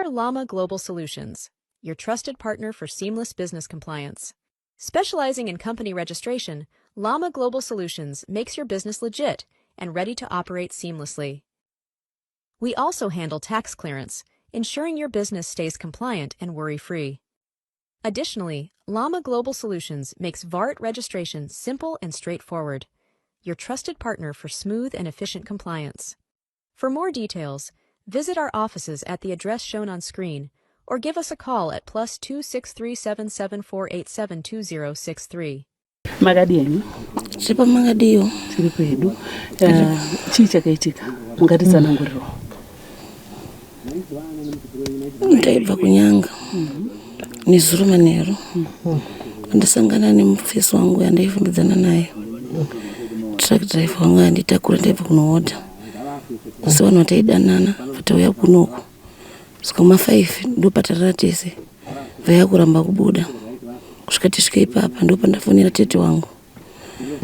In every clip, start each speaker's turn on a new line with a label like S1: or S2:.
S1: Enter Llama Global Solutions, your trusted partner for seamless business compliance. Specializing in company registration, Llama Global Solutions makes your business legit and ready to operate seamlessly. We also handle tax clearance, ensuring your business stays compliant and worry-free. Additionally, Llama Global Solutions makes VART registration simple and straightforward, your trusted partner for smooth and efficient compliance. For more details, visit our offices at the address shown on screen or give us a call at +263 77487 2063.
S2: Magadieni.
S3: Sipa magadio.
S2: Siri kwedu. Chicha kaitika. Mungatidzana nguriro.
S3: Ndaibva kunyanga. Ni zuru manero. Ndasangana nemufesi wangu yandaifambidzana naye. Truck driver wangu anditakura ndaibva kunoodha. So vanhu vataidanana vatauya kunoku. Saka 5 ndopatarira tese. Vaya kuramba kubuda. Kusvika tisvika ipapa ndopandafonera tete wangu.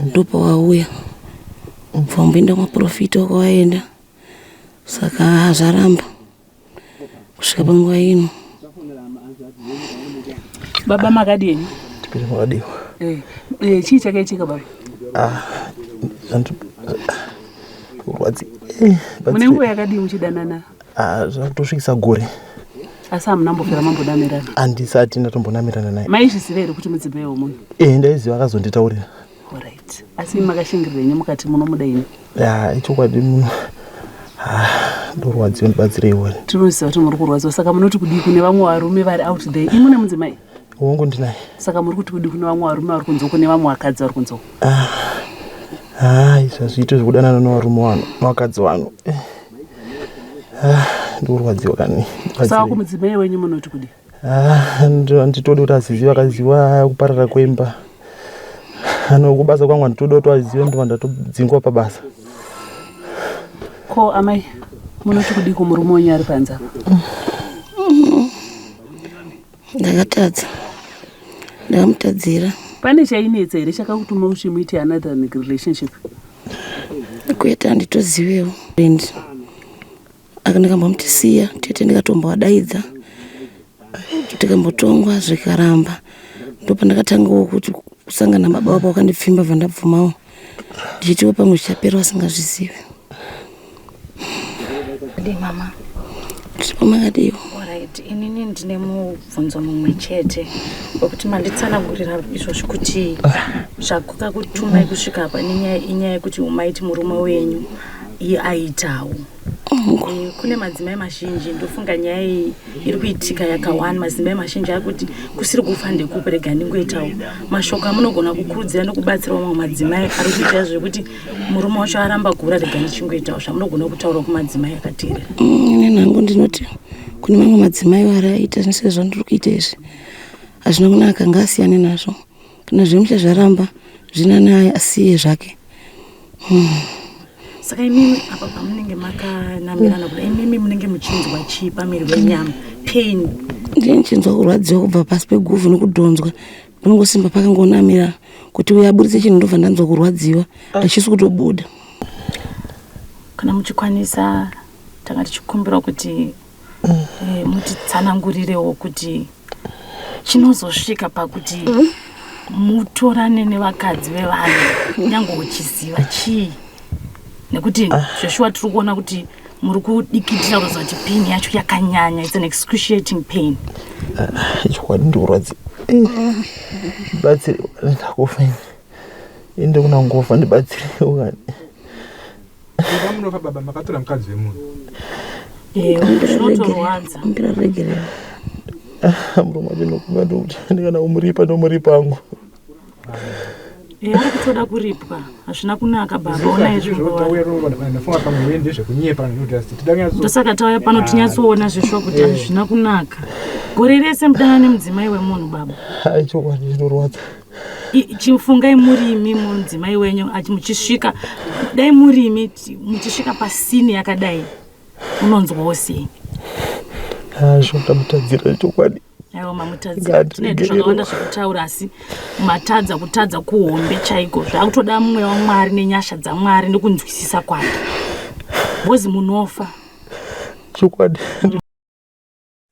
S3: Ndopa wauya. Vamboenda kumaprofita wakawaenda. Saka zvaramba. Kusvika panguva ino.
S2: Baba Magadieni.
S4: Tipiri Magadiwa.
S2: Chii chakaitika baba?
S4: Urwadzi.
S2: Mune nguva yakadii muchidanana?
S4: Zvakutosvikisa gore.
S2: Asi hamunambofira mambonamirana?
S4: Handisati ndatombonamirana naye.
S2: Maizviziva here kuti mudzimai womunhu?
S4: Ndaiziva akazonditaurira.
S2: Alright. Asi makashingirirenyi mukati munomuda ini?
S4: Ichokwadi munhu. Ndorwadziwa ndibatsireiwo.
S2: Tinoziva kuti muri kurwadziwa, saka munoti kudii kune vamwe varume vari out there? Imune mudzimai?
S4: Hongu ndinaye.
S2: Saka muri kuti kudii kune vamwe varume vari kunze kune vamwe vakadzi vari kunze?
S4: Izvazviito zvekudanana nevarume vano nevakadzi vano. Ndorwadziwa kani.
S2: Saka kumudzimai wenyu munoti kudii?
S4: Handitodi kuti aziziva, akaziva kuparara kwemba. Kubasa kwangu handitodi kuti azive, ndobva ndatodzingwa pabasa.
S2: Ko amai munoti kudii kumurume wenyu ari panze apa?
S3: Ndakatadza. Ndakamutadzira.
S2: Pane chainetsa here chakakutuma kuti muite another relationship?
S3: Kuita handitozivewo. Ndakambomutisiya tete ndikatomboadaidza. Tikambotongwa zvikaramba. Ndopandakatangawo kuti kusangana baba vapo vakandipfimba vandabvumawo. Ndichitiwo pamwe zvichapera vasingazvizive.
S5: Mama.
S3: Sipa Magadiwa.
S5: Alright, inini ndine mubvunzo mumwe chete wekuti manditsanangurira izvozvo kuti zvakuka kutumai kusvika apa inyaya yekuti umaiti murume wenyu iye aitawo. Kune madzimai mazhinji ndofunga nyaya iri kuitika yakawanda. Madzimai mazhinji akuti kusiri kufa ndekupe rega ndingoitawo. Mashoko amunogona kukurudzira nokubatsirawo mamwe madzimai ari kuita zvekuti murume wacho aramba kura rega ndichingoitawo, zvamunogona kutaura kumadzimai akateerera?
S3: Ine nangu ndinoti kune mamwe madzimai vari aita sezvo ndiri kuita izvi hazvina kunaka, ngaasiyane nazvo. Kana zvimucha zvaramba zvina naye asiye zvake.
S5: Saka imimi apa pamunenge makanamirana kudai, imimi munenge muchinzwa chii pamiri wenyama? Pain?
S3: Ndichinzwa kurwadziwa kubva pasi peguvhu nokudhonzwa. Panongosimba pakangonamira kuti uya aburitse chinhu ndobva ndanzwa kurwadziwa ndachisi kutobuda.
S5: Kana muchikwanisa tanga tichikumbira kuti mutitsanangurirewo kuti chinozosvika pakuti mutorane nevakadzi vevanhu nyange uchiziva chii? Nekuti zveshuwa tiri kuona kuti muri kudikitira kuziva kuti pain yacho yakanyanya. It's an excruciating pain.
S4: Ichokwadi ndikurwadziwa. Ndibatsireiwo, ndakufa ini. Inde kuna ngofa, ndibatsireiwo kani.
S6: Munofa baba makatora mukadzi wemunhu.
S5: Zvinotorwadza.
S3: Ndiraregerera.
S4: Murume wacho nokunga ndokuti ndikana kumuripa ndomuripa angu.
S5: Ari kutoda kuripwa. Hazvina kunaka baba. Ona ndosaka tauya pano tinyatsoona zveshuwa kuti hazvina kunaka. Gore rese mudana nemudzimai wemunhu baba.
S4: Ichokwadi zvinorwadza.
S5: Chifungai murimi mudzimai wenyu muchisvika dai murimi muchisvika pasini yakadai unonzwawo sei?
S4: Zvotamutadzira ichokwadi.
S5: Aiwa mamutadzira. Tine zvakawanda zvekutaura asi kutadza kuhombe chaiko. Zvakutoda mumwe waMwari nenyasha dzaMwari nekunzwisisa kwake. Bozi munofa.
S4: Chokwadi.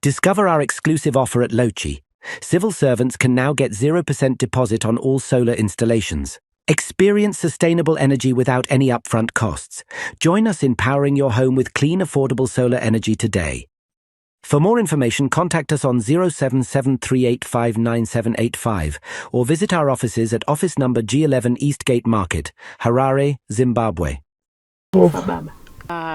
S7: Discover our exclusive offer at Lochi. Civil servants can now get 0% deposit on all solar installations. Experience sustainable energy without any upfront costs. Join us in powering your home with clean, affordable solar energy today. For more information, contact us on 0773859785 or visit our offices at office number G11 Eastgate Market, Harare, Zimbabwe.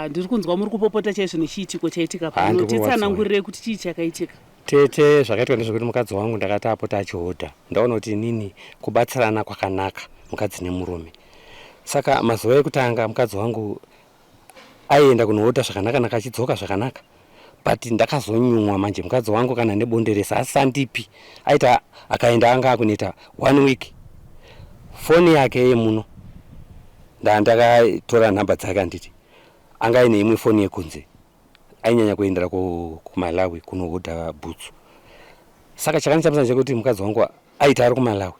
S2: Ndiri kunzwa muri kupopota chaizvo nechiitiko chaitika pano. Titsanangurirei kuti chii chakaitika.
S8: Tete zvakaitwa ndezvekuti mukadzi wangu ndakati apota achihodha. Ndaona kuti inini kubatsirana kwakanaka mukadzi nemurume. Saka mazuva ekutanga mukadzi wangu aienda kunohodha zvakanaka nakachidzoka zvakanaka. But ndakazonyumwa manje mukadzi wangu kana nebonderesa asandipi. Aita akaenda anga akuneta 1 week. Foni yake yemuno. Ndakatora namba dzake anditi. Anga ine imwe foni yekunze. Ainyanya kuendera kuMalawi kunohodha bhutsu. Saka chakandichamisa chekuti mukadzi wangu aita ari kuMalawi.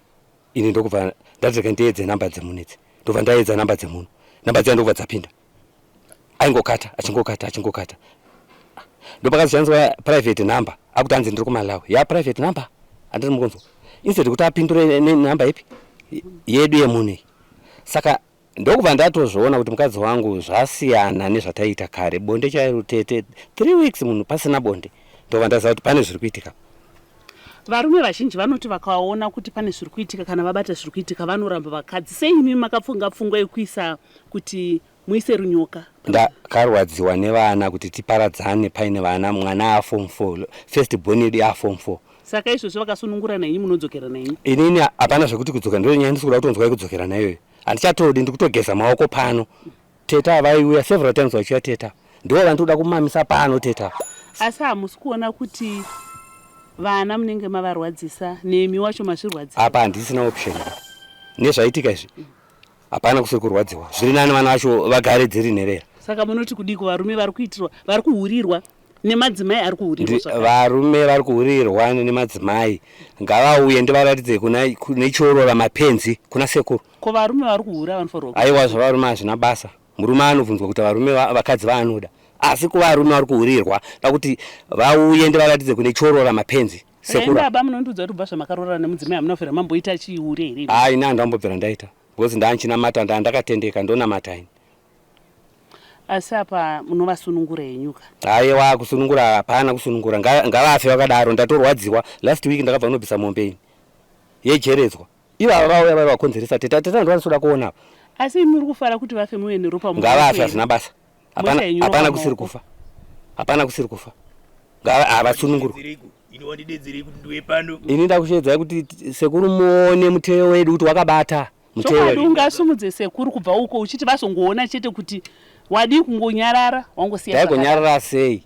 S8: Ini ndokubva ndateka ndeedze namba dzemunetsi. Ndobva ndaedza namba dzemuno. Namba dziya ndobva dzapinda. Aingokata, achingokata. Ndopakazoshandiswa private number. Akuti hanzi ndiri kuMalawi. Ya private number. Andiri mukonzo. Instead kuti apindure namba ipi? Yedu yemune. Saka ndokubva ndatozvoona kuti mukadzi wangu zvasiyana nezvataita kare. Bonde chairutete 3 weeks munhu pasina bonde. Ndobva ndaziva kuti pane zviri kuitika.
S2: Varume vazhinji vanoti vakaona kuti pane zviri kuitika kana vabata zviri kuitika vanoramba vakadzi. Sei imi makafunga pfungwa yekuisa kuti muise runyoka?
S8: Ndakarwadziwa nevana kuti tiparadzane paine vana mwana aform 4 first born yedu aform 4.
S2: Saka izvozvo vakasunungura nainyi munodzokera nainyi?
S8: Inini hapana zvekuti kudzoka ndiro nyaya ndisikuda kutonzwa kudzokera nayo. Handichatodi ndikutogeza maoko pano. Teta vaiuya several times vachiuya teta. Ndivo vandoda kumamisa pano teta.
S2: Asi hamusi kuona kuti vana munenge mavarwadzisa nemi wacho mazvirwadzisa?
S8: Apa handisina option. Nezvaitika izvi. Hapana kusiri kurwadziwa. Zviri nani vana vacho vagare dziri nherera.
S2: Saka munoti kudiko varume vari kuitirwa, vari kuhurirwa nemadzimai ari kuhurirwa zvakare?
S8: Varume vari kuhurirwa nemadzimai ngavauye ndivaratidze kune chorora mapenzi kuna sekuru.
S2: Ko varume vari kuhura vanofanirwa?
S8: Aiwa zvavarume hazvina basa. Murume anobvunzwa kuti varume vakadzi vaanoda. Asi kuvarume vari kuhurirwa pakuti vauye ndivaratidze kune chorora mapenzi.
S2: Sekuru baba munondudza kuti bva makarora nemudzimai hamuna mamboita chihure here?
S8: Ai ina ndambobvera ndaita. Because ndanchina mata ndakatendeka ndona mataini.
S2: Asi apa munovasunungura yenyuka?
S8: Aiwa kusunungura hapana kusunungura. Ngavafe vakadaro ndatorwadziwa. Last week ndakabva nobvisa mombe ini. Yejeredzwa. Iva vauya vakonzeresa teta ndovanosoda kuona.
S2: Asi muri kufara kuti vafe muve neropa?
S8: Ngavafe hazvina basa. Hapana kusiri kufa. Hapana kusiri kufa. Havasunungurwa. Ini ndakushedzai kuti sekuru muone muteo wedu kuti wakabata.
S2: Chokadi ungasumudze sekuru kubva uko uchiti vasongoona chete kuti wadi kungonyarara wangosiya.
S8: Ndaigonyarara sei?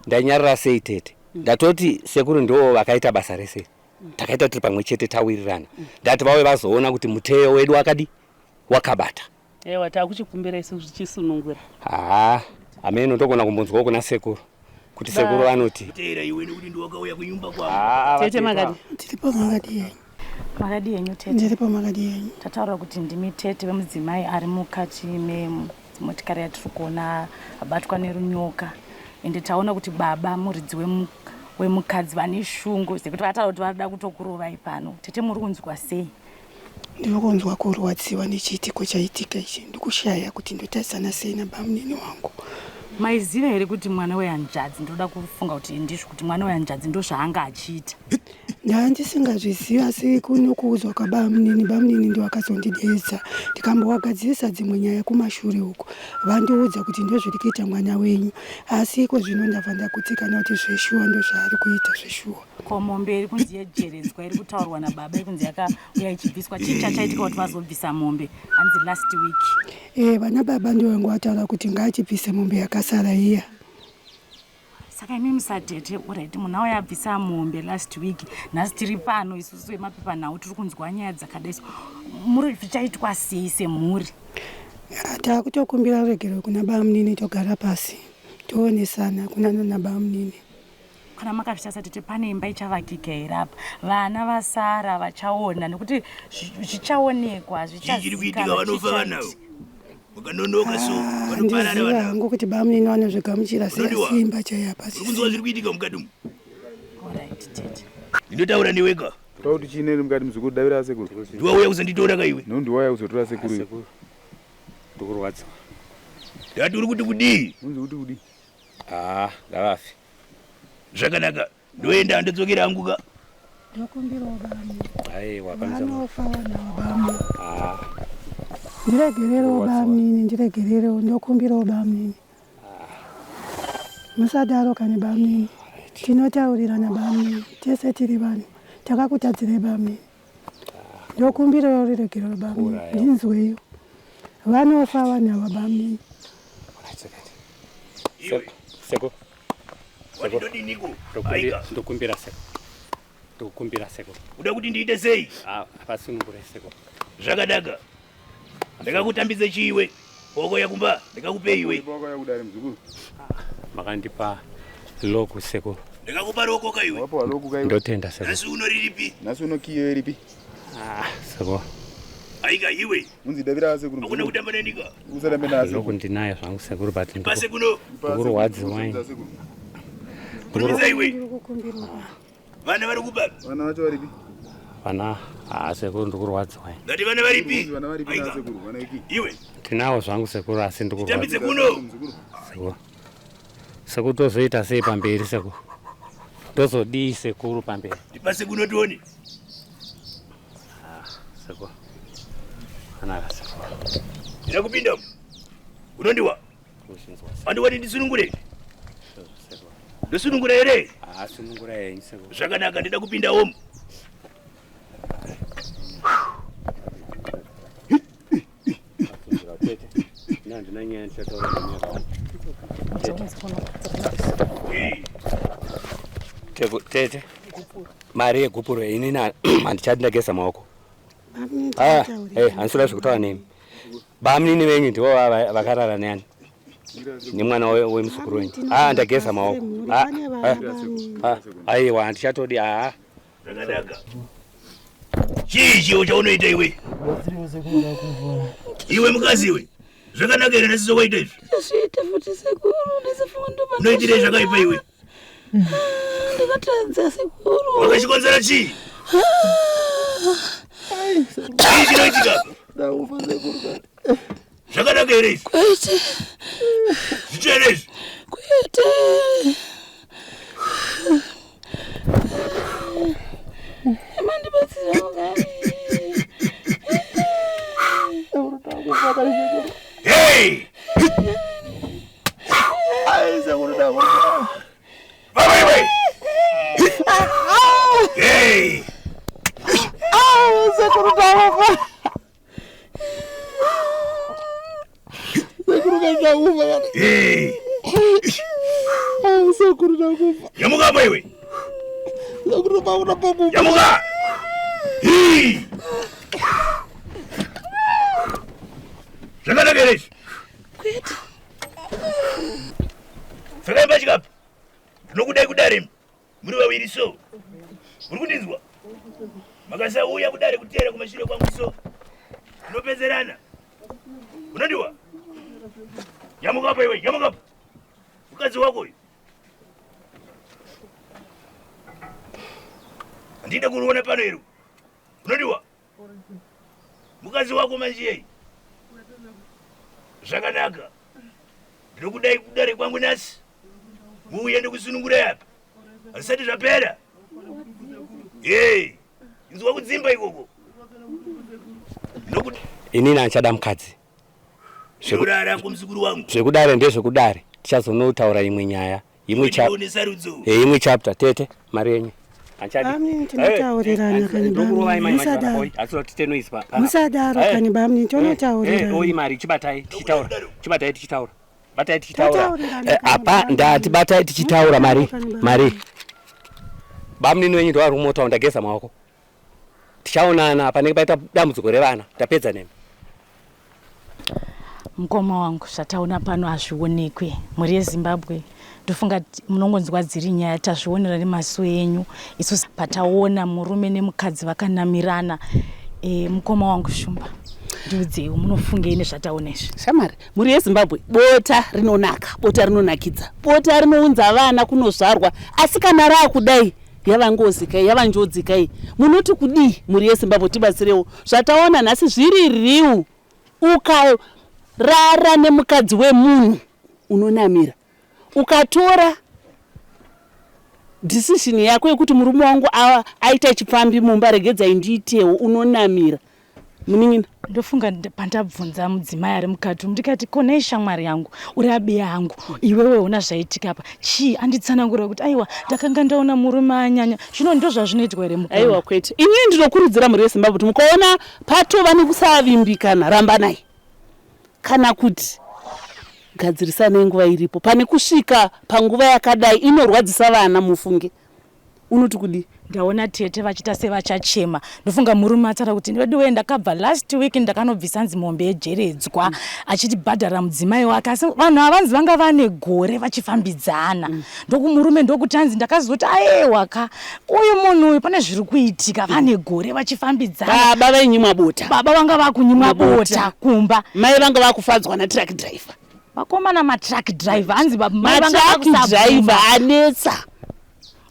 S8: Ndanyarara sei tete? Ndatoti sekuru ndiwo vakaita basa rese. Takaita tiri pamwe chete tawirirana. Ndati vauye vazoona kuti muteo wedu wakabata.
S2: Ewa takuchikumbira isu zvichisunungura.
S8: Ameno ndogona kumbonzwa kuna sekuru. Kuti sekuru vanoti.
S9: Tera iwe nekuti ndiwakauya kunyumba kwako.
S2: Tete Makadi.
S3: Tiripo Makadi yenyu.
S5: Makadi yenyu tete.
S3: Ndiripo Makadi yenyu.
S5: Tataura kuti ndimi tete wemudzimai ari mukati memotikari yatiri kuona abatwa nerunyoka. Ende taona kuti baba muridzi wemukadzi vane shungu sekuti vataura kuti varida kutokurovai pano. Tete muri kunzwa sei?
S3: Ndiri kunzwa kurwadziwa nechiitiko chaitika ichi. Ndikushaya kuti ndotarisana sei nabamunini wangu.
S5: Maiziva here kuti mwana wehanzvadzi, ndoda kufunga kuti ndizvo kuti mwana wehanzvadzi ndozvaanga achiita?
S3: Ndandisingazvizivi asi kunokuudzwa kwabamunini, bamunini ndowakazondidetsa. Ndikambowagadzirisa dzimwe nyaya kumashure uko. Vandiudza kuti ndozviri kuita mwana wenyu. Asi iko zvino ndabva ndakutsikana kuti zveshuwa ndozvaari kuita zveshuwa.
S5: Ko mombe iri kunzi yejeredzwa iri kutaurwa nababa iri kunzi yakauya ichibviswa. Chii chachaitika kuti vazobvisa mombe? Hanzi last week.
S3: Vana baba ndivo vangu vataura kuti ngaachibvise mombe yakasara iya.
S5: Saka imi musadhete uraiti munhu auya abvisa mombe last week. Nhasi tiri pano isusu emapepa nhau tiri kunzwa nyaya dzakadaiso. Muri zvichaitwa sei semhuri?
S3: Takutokumbira ruregero kuna bamunini togara pasi. Toonesana kuna nabamunini.
S5: Kana makazvitasa tete pane imba ichavakika here apa. Vana vasara vachaona nekuti zvichaonekwa zvichazikanwa.
S9: Chiri kuitika vanofa vanawo. Ukanonoka so.
S3: Ndiziva hangu kuti bamuni vanozvigamuchira sesimba chayapa.
S9: Kunzwa zviri kuitika mukati umu.
S5: Alright, tete.
S9: Ndinotaura neweka.
S6: Tauri chinene mukati muzukuru Davira sekuru.
S9: Ndiwauya kuzonditora kaiwe.
S6: Ndiwauya kuzotora sekuru.
S8: Ndokurwadza.
S9: Ndati uri kuti kudii?
S6: Unzi kuti kudii?
S8: Ngavafi.
S9: Zvakanaka. Ndoenda ndodzokera hanguka.
S3: Ndokumbirawo bamuni.
S8: Aiwa
S3: vanofa vana bamuni. Ndiregererewo bamuni, ndiregererewo ndokumbirawo bamuni. Musadaro kani bamuni. Tinotaurirana bamuni. Tese tiri vanhu. Takakutadzire bamuni. Ndokumbirawo riregerewo bamuni. Ndinzweyo. Vanofa vana bamuni.
S8: Seko.
S9: Wadodiniko.
S8: Ndokumbira seko. Ndokumbira seko.
S9: Uda kuti ndiite sei?
S8: Pasunungure seko.
S9: Zvakanaka. Ndakakutambidze chiwe. Oko yakumba ndikakupe iwe.
S6: Boko yakudare muzukuru.
S8: Makandipa loku seko.
S9: Ndikakupa roko kaiwe.
S6: Wapo loku kaiwe.
S8: Ndotenda seko.
S9: Nasi unoriripi?
S6: Nasi unokiyo ripi?
S8: Seko.
S9: Aika iwe.
S6: Unzi Davira sekuru.
S9: Akuna kutamba nenika.
S6: Usarambe nazo.
S8: Loku ndinayo zvangu sekuru bati.
S9: Pase kuno.
S8: Ndokurwadza wine.
S9: Kurumiza iwe. Vana vari kupa.
S6: Vana vacho varipi?
S8: Vana sekuru ndokurwadza wine.
S9: Ngati vana varipi?
S6: Vana varipi na sekuru. Vana iki.
S9: Iwe.
S8: Tinawo zvangu sekuru asi ndokurwadza.
S9: Tambidze kuno.
S8: Sekuru. Sekuru tozoita sei pamberi sekuru? Tozodii sekuru pamberi?
S9: Ndipase kuno tione.
S8: Sekuru. Anaka sekuru.
S9: Ndakupinda. Unondiwa? Andiwati ndisunungure. Ndosunungura ere?
S8: Sunungura yenyu sekuru.
S9: Zvakanaka ndida kupinda omu.
S8: Tete. Mari yegupuro inini handichati ndageza maoko. Handisida zvekutaura nemi. Bamunini venyu ndivo vakarara neani. Nemwana wemusukuru wenyu. Ndageza maoko. Aiwa handichatodi.
S9: Zvakanaka. Chii chiwo chaunoita iwe? Iwe mukazi iwe. Zvakanaka ere nasiso waita izvi?
S5: Zviite futi sekuru, ndisifunga ndoba.
S9: Unoitire zvakaipa iwe?
S5: Ndakatadza sekuru.
S9: Wakachikonzera chii? Chii chinoitika?
S4: Ndakufa sekuru kati.
S9: Zvakanaka ere izvi?
S5: Kwete.
S9: Zvicho ere izvi?
S5: Kwete. Mandibatsira mugari.
S9: Hey!
S4: Sekuru ndakufa.
S9: Baba iwe! Hey!
S4: Sekuru ndakufa. Sekuru ndakufa.
S9: Hey!
S4: Sekuru ndakufa.
S9: Yamuka hapa iwe!
S4: Sekuru ndakufa.
S9: Yamuka! Hii! Zvakanaka ere izvi?
S5: Kwete.
S9: Zvakaimba chikapi? Ndinokudai kudare muri vaviri so. Muri kundinzwa? Makasauya kudare kuteera kumashure kwangu so. Tinopedzerana. Unondiwa? Yamuka hapa iwe, yamuka hapa. Mukadzi wako uyu. Handida kuruona pano ero. Unondiwa? Mukadzi wako manjiyei. Zvakanaka. Ndinokudai kudare kwangu nasi. Muuye ndikusunungura yapa. Hazvisati zvapera. Inzwa kudzimba ikoko.
S8: Inini handichada mukadzi.
S9: Zvekurara kumuzukuru wangu.
S8: Zvekudare ndezvekudare. Tichazonotaura imwe nyaya. Imwe chapter tete mari yenyu.
S3: Bamuni tinotaurirana kani bamuni. Musadaro kani bamuni tinotaurirana.
S8: Oi mari chibatai tichitaura. Chibatai tichitaura. Batai tichitaura. Apa ndati batai tichitaura mari. Bamuni wenyu ndo arumota ndageza maoko. Tichaonana panenge paita dambudziko revana. Tapedza nemi.
S5: Mukoma wangu zvataona pano hazvionekwe. Muri yeZimbabwe ndofunga munongonzwa dziri nyaya tazvionera nemaso enyu. Isu pataona murume nemukadzi vakanamirana. Mukoma wangu Shumba. ndiudzei munofunge ine zvataonesvi
S2: shamari muri yezimbabwe bota rinonaka bota rinonakidza bota rinounza vana kunozvarwa asi kana raakudai yavangozikai yavanjodzikai munoti kudii muri yezimbabwe tibatsirewo zvataona nhasi zviri riu ukarara nemukadzi wemunhu unonamira ukatora decision yako yekuti murume wangu aita chipfambi mumba regedzai ndiitewo unonamira munin'ina
S5: ndofunga pandabvunza mudzimai ari mukati ndikati konei shamwari yangu uri abeya yangu iwewe una zvaitika apa chii anditsanangura kuti aiwa ndakanga ndaona murume anyanya zvino ndo zvazvinoitwa here mukoma
S2: aiwa kwete inini ndinokurudzira muri yezimbabwe kuti mukaona patova nekusavimbikana rambanai kana kuti gadzirisane nguva iripo pane kusvika panguva yakadai inorwadzisa vana mufunge unoti kudi
S5: ndaona tete vachita sevachachema ndofunga murume atara kuti ndiwe ndakabva last week ndakanobvisa nzimombe yejeredzwa achitibhadhara mudzimai wake asi vanhu avanzi vanga vane gore vachifambidzana ndokumurume ndokutanzi ndakazoti aiwaka uyu munhu uyu pane zviri kuitika vane gore vachifambidzana
S2: baba vainyimwa bota
S5: baba vanga vakunyimwa bota kumba
S2: mai vanga vakufadzwa natruck driver
S5: vakomana matruck driver hanzi
S2: matruck driver anetsa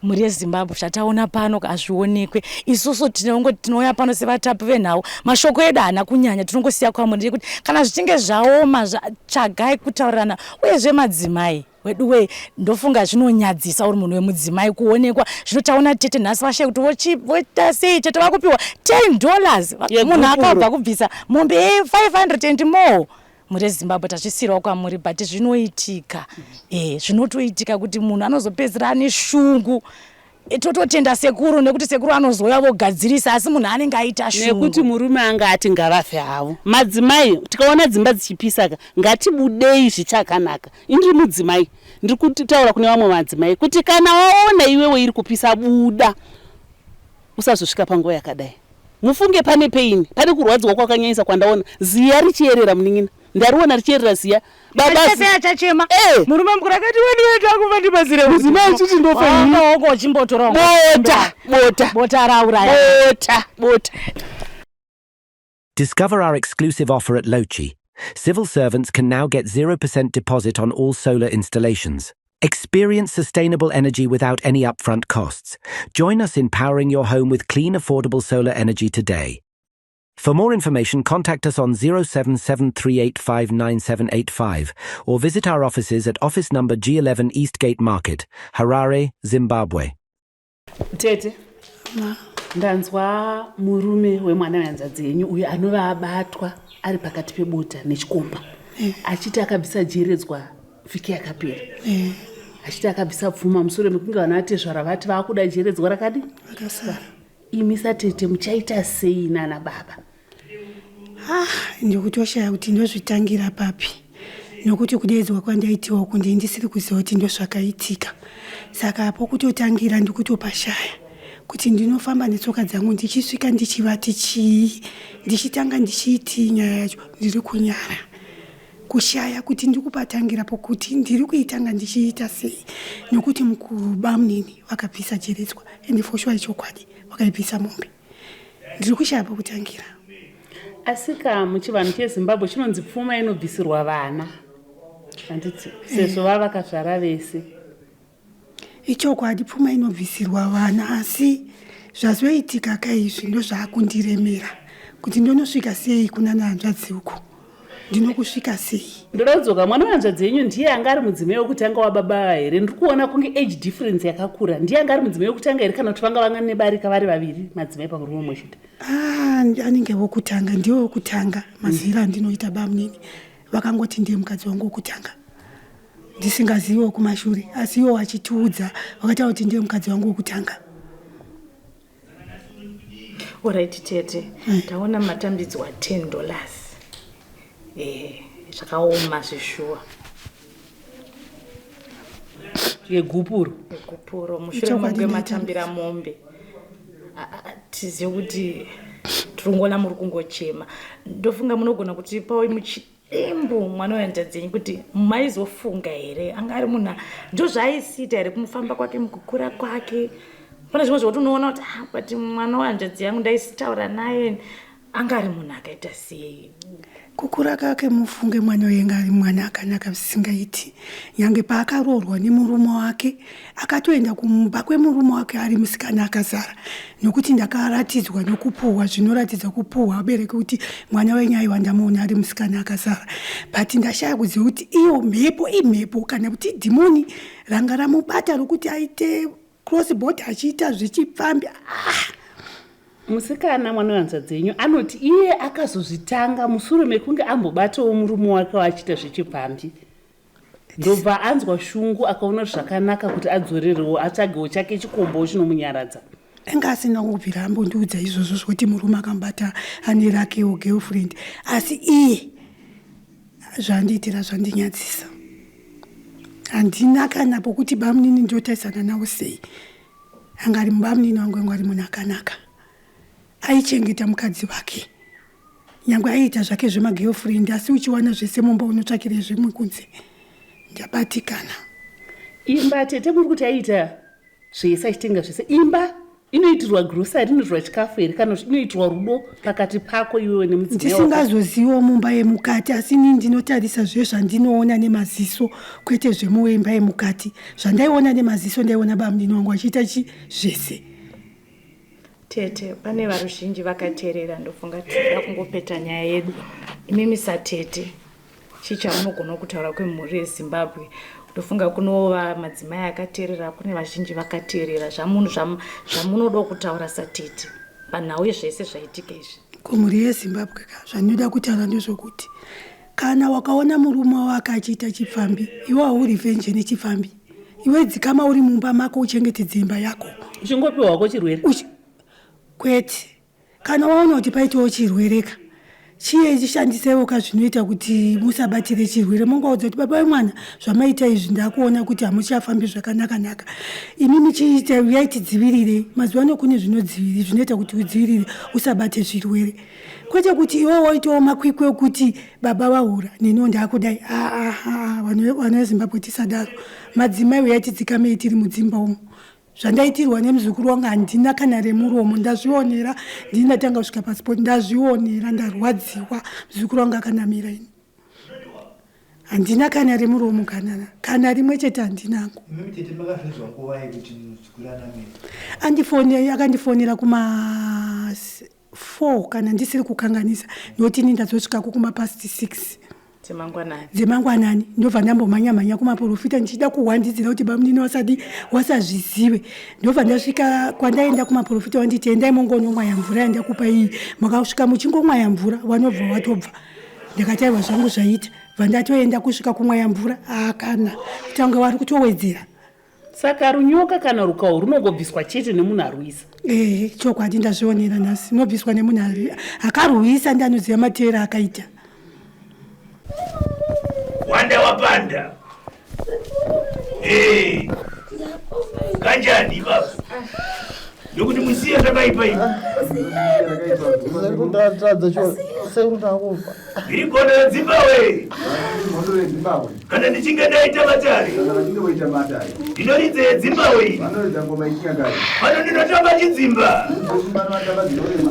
S5: muri yezimbabwe zvataona pano hazvionekwe isusu tinouya pano sevatapi venhau mashoko edu haana kunyanya tinongosiya kwamuri yekuti kana zvichinge zvaoma tsvagai kutaurirana uyezve madzimai wedu ndofunga zvinonyadzisa uri munhu wemudzimai kuonekwa zvinotaona tete nhasi vashe kuti voita sei tete vakupiwa $10 munhu akabva kubvisa mombe 500 and more muri yezimbabwe tachisirawo kwamuri but zvinoitika zvinotoitika kuti munhu anozopedzera ane shungu tototenda sekuru nekuti sekuru anozoya vogadzirisa asi munhu anenge aita shungu
S2: nekuti murume anga ati ngavafe havo madzimai tikaona dzimba dzichipisaka ngatibudei zvichakanaka indiri mudzimai ndiri kutaura kune vamwe madzimai kuti kana waona iwewe iri kupisa buda usazosvika panguva yakadai mufunge pane paini pane kurwadzwa kwakanyanyisa kwandaona ziya richierera munin'ina ndariona richierera ziya
S5: babachachema murume mukuru akati wedu akuva ndibazire
S2: mudzimai achiti
S5: ndofaoko chimbotora bota rauraya
S2: bota.
S7: Discover our exclusive offer at Lochi. Civil servants can now get 0% deposit on all solar installations. Experience sustainable energy without any upfront costs. Join us in powering your home with clean, affordable solar energy today. For more information, contact us on 0773859785 or visit our offices at office number G11 Eastgate Market, Harare, Zimbabwe.
S2: Tete, ndanzwa murume wemwana wanzadzi yenyu uyo anova abatwa ari pakati pebota nechikomba achiti akabvisa jeredzwa vhiki yakapera achiti akabvisa pfuma mushure mekunge vanhu vatezvara vati vaakuda jeredzwa rakadi imisa tete muchaita sei nana baba
S3: ndikutoshaya kuti ndozvitangira papi nokuti kudedzwa kwandaitiwa kunde ndisiri kuziva kuti ndozvakaitika saka apo kutotangira ndikutopashaya kuti ndinofamba netsoka dzangu ndichisvika ndichivati chii ndichitanga ndichiiti nyaya yacho ndiri kunyara kushaya kuti ndikupatangira pokuti ndiri kuitanga ndichiita sei nokuti mukuba munini vakabvisa jeredzwa ende foshwa ichokwadi vakaibvisa mombe ndiri kushaya pokutangira
S2: asika muchivanhu chezimbabwe chinonzi pfuma inobvisirwa vana handiti sezvo vava vakazvara vese
S3: ichokwadi pfuma inobvisirwa vana asi zvazoitika kaizvi ndozvaakundiremera kuti ndonosvika sei kuna nahanzvadzi uku ndinokusvika sei
S2: ndorodzoka mwana wanzvadzi yenyu ndiye anga ari mudzimai wekutanga wababa here ndiri kuona kunge age difference yakakura ndiye anga ari mudzimai wekutanga here kana kuti vanga vanga nebarika vari vaviri madzimai pamurume mumwe chete
S3: anenge wokutanga ndiwo wokutanga mazira andinoita bamunini vakangoti ndiye mukadzi wangu wokutanga ndisingaziviwo kumashure asi iwo vachitiudza vakataura kuti ndiye mukadzi wangu wokutanga
S5: Alright tete taona matambidzwa $10 zvakaoma zvishuwa
S2: yegupuro
S5: mushure mangu matambira mombe tizive kuti tirongoona muri kungochema ndofunga munogona kuti pawe muchidembo mwana wanzadzi kuti maizofunga here anga ari munhu ndozvaaisiita here kumufamba kwake mukukura kwake pane zvimwe zvokuti unoona kuti but mwana wanzvadzi yangu ndaisitaura naye angari munhu akaita sei?
S3: Kukura kake mufunge mwana wenga ari mwana akanaka visingaiti. Nyange paakaroorwa nemurume wake akatoenda kumba kwemurume wake ari musikana akazara. Nokuti ndakaratidzwa nokupuhwa zvinoratidza kupuhwa abereki kuti mwana wenyu aiwa ndamuona ari musikana akazara. But ndashaya kuziva kuti iyo mhepo imhepo kana kuti dhimoni ranga ramubata rokuti aite cross border achiita zvichipfambi.
S2: Musikana mwana wanza dzenyu anoti iye akazozvitanga mushure mekunge ambobatawo murume wake wachiita zvichipfambi. Ndobva anzwa shungu akaona zvakanaka kuti adzorerewo atsvagewo chake chikombo chinomunyaradza.
S3: Enga asina kubvira ambondiudza izvozvo zvokuti murume akambata ane rakewo girlfriend. Asi iye zvandiitira zvandinyadzisa. Handina kana pokuti bamunini ndotarisana nawo sei. Angari bamunini wangu ngari munhu akanaka. Aichengeta mukadzi wake. Nyangwe aiita zvake zvemagirlfriend asi uchiwana zvese mumba unotsvakire zvimwe kunze. Ndabatikana.
S2: Imba tete muri kuti aita zvese achitenga zvese. Imba inoitirwa grocery, inoitirwa chikafu here kana inoitirwa rudo pakati pako iwewe nemudzimai wako.
S3: Ndisingazoziva mumba yemukati asi ini ndinotarisa zvese zvandinoona nemaziso kwete zvemuimba yemukati. Zvandaiona nemaziso ndaiona bamunini wangu achiita zvese.
S5: Tete, pane varuzhinji vakateerera ndofunga tinoda kungopeta nyaya yedu. Imimi satete chichamunogona kutaura kwemhuri yeZimbabwe. Ndofunga kunova madzimai akateerera, kune vazhinji vakateerera zvamunoda kutaura satete panhau yezvese zvaitika izvi.
S3: Kumhuri yeZimbabwe zvandinoda kutaura ndezvokuti kana wakaona murume wako achiita chipfambi, iwe hauri revenge nechipfambi. Iwe dzikama uri mumba mako uchengetedze imba yako.
S2: Uchingopiwa wako chirwere.
S3: Kwete. Kana waona kuti paitawo chirwereka, chiye chishandisewo zvinoita kuti musabatire chirwere. Mungaudza kuti baba wemwana zvamaita izvi ndakuona kuti hamuchafambi zvakanaka. Imimi chiita yaitidzivirire. Mazuva ano kune zvinodzivirira zvinoita kuti udzivirire usabate zvirwere. Kwete kuti iwe waitawo makwikwi okuti baba wahura neno ndakudai. Vana veZimbabwe tisadaro. Madzimai yaitidzikame tiri mudzimba umo. Zvandaitirwa nemuzukuru wangu handina kana remuromo. Ndazvionera ndinatanga kusvika pasipoti ndazvionera ndarwadziwa muzukuru wangu akanamira ini. Handina kana remuromo kana rimwe chete handinango. Akandifonera kuma 4 kana ndisiri kukanganisa noti ini ndazosvikako kuma past 6 dzemangwanani. Ndobva ndambomhanya kumaprofita ndichida kuhwandidzira kuti bamunini wasazvizive. Ndobva ndasvika kwandaenda kumaprofita wanditi endai mongonomwa yamvura yandakupa iyi. Makasvika muchingomwa yamvura wanobva watobva. Ndikati aiwa zvangu zvaita. Vandatoenda kusvika kumwa yamvura kana kutange wari kutowedzera.
S2: Saka runyoka kana rukawo runongobviswa chete nemunhu arwisa.
S3: Chokwadi ndazvionera nhasi. Nobviswa nemunhu akarwisa ndanoziva mateera akaita.
S9: Wanda wapanda. Kanjani baba? Ndokuti musiye zvakaipa ivi. Iri gondo reZimbabwe. Kana ndichinge ndaita matare. Ndinoridze yeZimbabwe iyi. Pano ndinotamba chidzimba.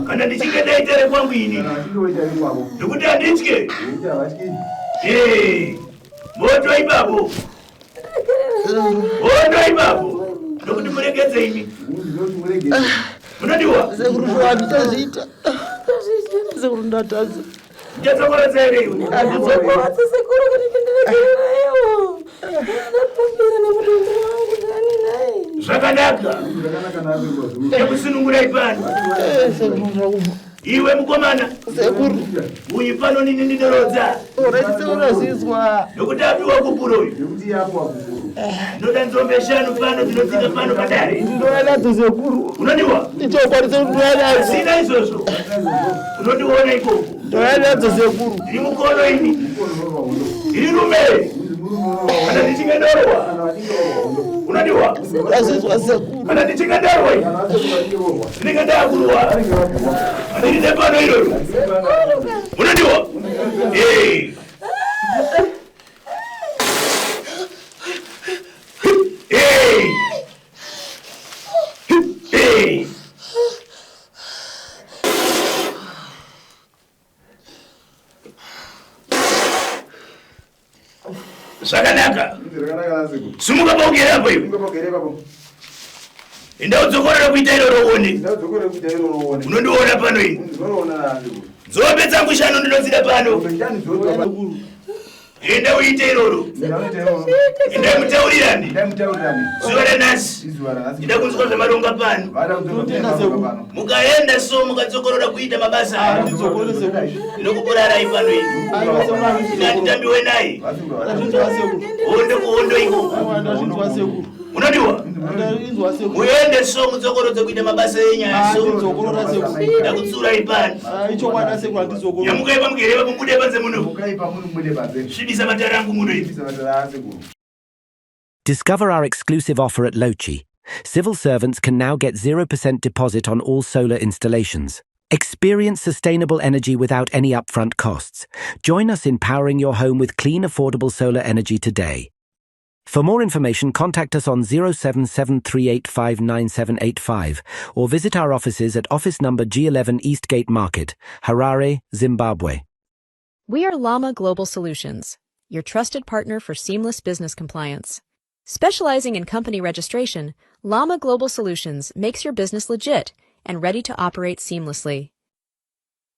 S9: Kana ndichinge ndaita rekwangu ini. Ndokuti handitye. Moto ipapo. Moto ipapo. Ndokuti muregedze imi. Munodiwa?
S4: Sekuru ndataza.
S9: Ndatokorodza ere iwe.
S10: Ndatokorodza sekuru kuti ndindirekereyo. Ndapumbira nemutombo wangu ndani naye.
S9: Zvakanaka. Ndakusunungura ipano. Iwe mukomana.
S4: Sekuru.
S9: Uyu pano nini ndinorodza.
S4: Urazizwa.
S9: Nokuti apiwa kupuro uyu.
S4: Nokuti yapiwa kupuro.
S9: Ndoda nzombe 5 pano dzinodzika pano padare.
S4: Ndoyanadzo sekuru.
S9: Unodiwa?
S4: Ndichokwanisa ndoyanadzo.
S9: Sina izvozvo. Unondiona ikoko.
S4: Ndoyanadzo sekuru.
S9: Iri mukono ini. Iri rume. Kana ndichinge ndorwa. Unodiwa?
S4: Urazizwa sekuru.
S9: Kana ndichinge ndorwa ini. Ndinenge ndakurwa. Ndiri nepano iroro. Unodiwa? Zvakanaka. Sumuka paugere apo iwe. Enda udzokorera kuita iroro uone. Unondiona pano ini. Nzombe dzangu shanu ndinodzida pano. Enda uite iroro. Enda mutaurirani. Zuva ranhasi. Enda kunzwa zvemaronga pano. Mukaenda so mukadzokorora kuita mabasa aya. Ndinokuporarai pano ini. Inanditambiwe naye. Hondo kuhondo iko. Unodiwa? Muende so mudzokorodze kuita mabasa enyaya so. Ndakutsura ipani. Nyamuka ipa mugereva mumude panze muno. Svibisa matara angu muno ipi.
S7: Discover our exclusive offer at Lochi. Civil servants can now get 0% deposit on all solar installations. Experience sustainable energy without any upfront costs. Join us in powering your home with clean, affordable solar energy today. For more information, contact us on 0773859785 or visit our offices at office number G11 Eastgate Market, Harare, Zimbabwe.
S1: We are Llama Global Solutions, your trusted partner for seamless business compliance. Specializing in company registration, Llama Global Solutions makes your business legit and ready to operate seamlessly.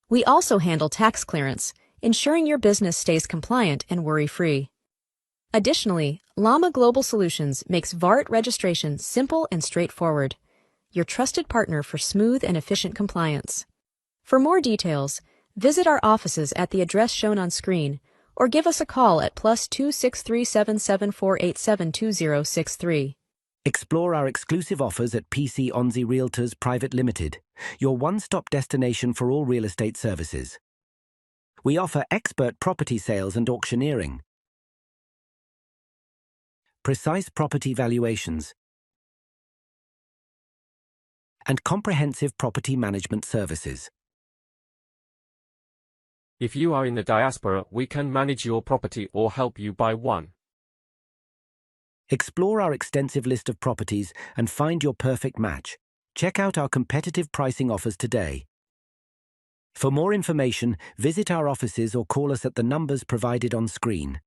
S1: We also handle tax clearance, ensuring your business stays compliant and worry-free. Additionally, Llama Global Solutions makes VART registration simple and straightforward, your trusted partner for smooth and efficient compliance. For more details, visit our offices at the address shown on screen or give us a call at +263 77487 2063.
S7: Explore our exclusive offers at PC Onzi Realtors Private Limited, your one-stop destination for all real estate services. We offer expert property sales and auctioneering, precise property valuations, and comprehensive property management services.
S11: If you are in the diaspora, we can manage your property or help you buy one.
S7: Explore our extensive list of properties and find your perfect match. Check out our competitive pricing offers today. For more information, visit our offices or call us at the numbers provided on screen.